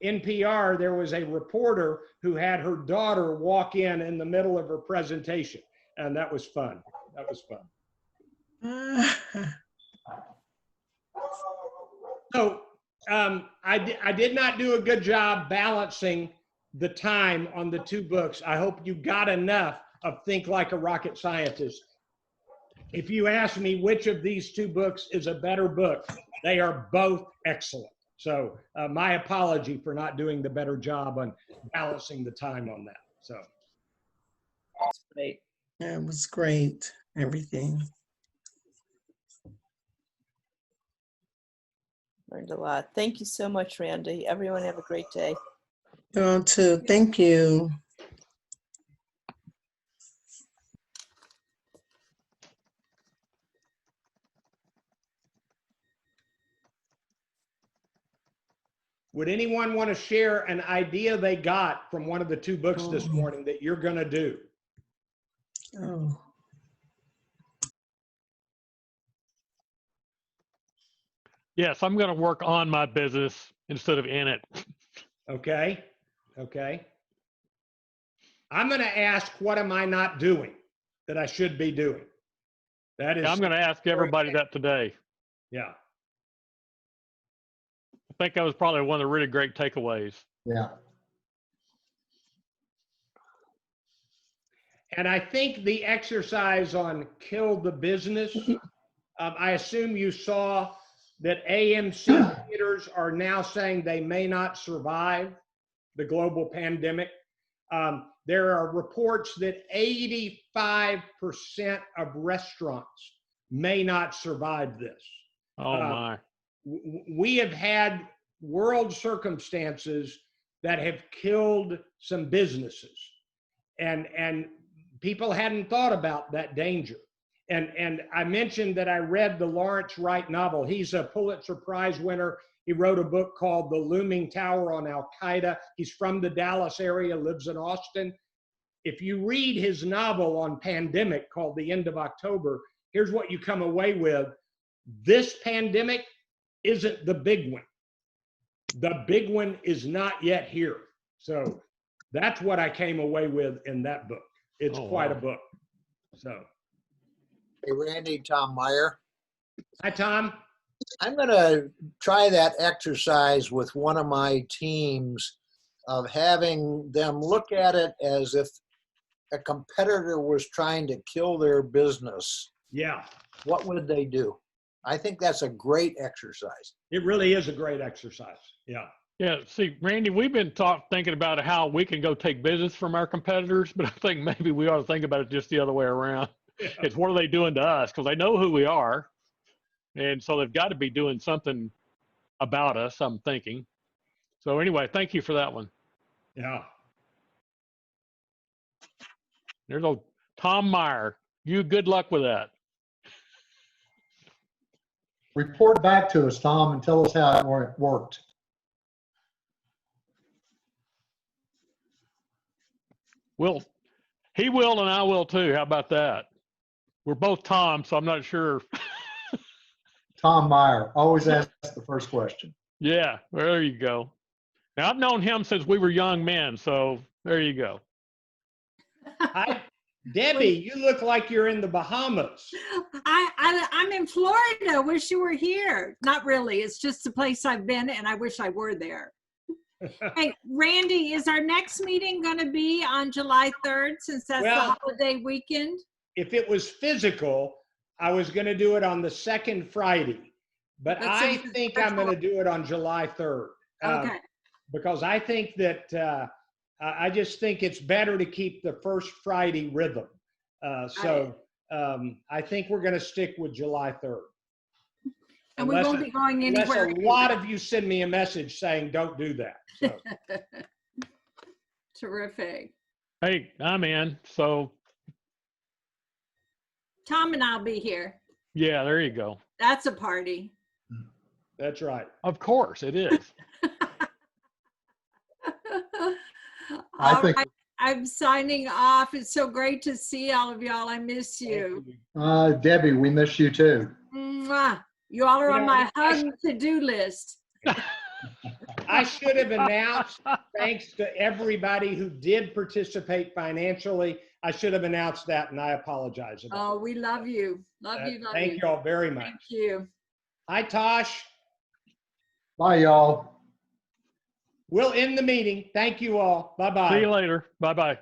NPR, there was a reporter who had her daughter walk in the middle of her presentation, and that was fun. That was fun. So I did not do a good job balancing the time on the two books. I hope you got enough of Think Like a Rocket Scientist. If you ask me which of these two books is a better book, they are both excellent. So my apology for not doing the better job on balancing the time on that. So. Great. Yeah, it was great. Everything. Learned a lot. Thank you so much, Randy. Everyone have a great day. You all too. Thank you. Would anyone want to share an idea they got from one of the two books this morning that you're going to do? Oh. Yes, I'm going to work on my business instead of in it. Okay. Okay. I'm going to ask, what am I not doing that I should be doing? That is, I'm going to ask everybody that today. yeah. I think that was probably one of the really great takeaways. Yeah. And I think the exercise on kill the business, I assume you saw that AMC theaters are now saying they may not survive the global pandemic. There are reports that 85% of restaurants may not survive this. Oh my. We have had world circumstances that have killed some businesses, and people hadn't thought about that danger. And I mentioned that I read the Lawrence Wright novel. He's a Pulitzer Prize winner. He wrote a book called The Looming Tower on Al-Qaeda. He's from the Dallas area, lives in Austin. If you read his novel on pandemic called The End of October, here's what you come away with. This pandemic isn't the big one. The big one is not yet here. So That's what I came away with in that book. It's Oh, quite wow. a book. So, Hey, Randy, Tom Meyer. hi, Tom. I'm going to try that exercise with one of my teams of having them look at it as if a competitor was trying to kill their business. Yeah, What would they do? I think that's a great exercise. it really is a great exercise. Yeah. Yeah, see, Randy, we've been thinking about how we can go take business from our competitors, but I think maybe we ought to think about it just the other way around. Yeah. It's what are they doing to us? Because they know who we are. And so they've got to be doing something about us, I'm thinking. So anyway, thank you for that one. Yeah. There's old Tom Meyer. You good luck with that. Report back to us, Tom, and tell us how it worked. He will and I will too. How about that? We're both Tom, so I'm not sure. Tom Meyer, always ask the first question. Yeah, there you go. Now I've known him since we were young men, so there you go. Hi, Debbie, you look like you're in the Bahamas. I'm in Florida. Wish you were here. Not really. It's just a place I've been, and I wish I were there. Hey, Randy, is our next meeting going to be on July 3rd since that's Well, the holiday weekend? If it was physical, I was going to do it on the second Friday, but But I since it's think I'm going to virtual- do it on July 3rd. Okay. Because I think that I just think it's better to keep the first Friday rhythm. I think we're going to stick with July 3rd. And we won't be going anywhere. Unless a lot of you send me a message saying don't do that. So. Terrific. Hey, I'm in. So Tom and I'll be here. yeah, there you go. That's a party. That's right. Of course it is. I All think- right, I'm signing off. It's so great to see all of y'all. I miss you. Debbie, we miss you too. Mwah. You all are You on know, my hug to-do list. I should have announced, thanks to everybody who did participate financially, I should have announced that, and I apologize about Oh, we love you. Love that. you, love Thank you. you all very much. Thank you. Hi, Tosh. Bye, y'all. We'll end the meeting. Thank you all. Bye-bye. See you later. Bye-bye.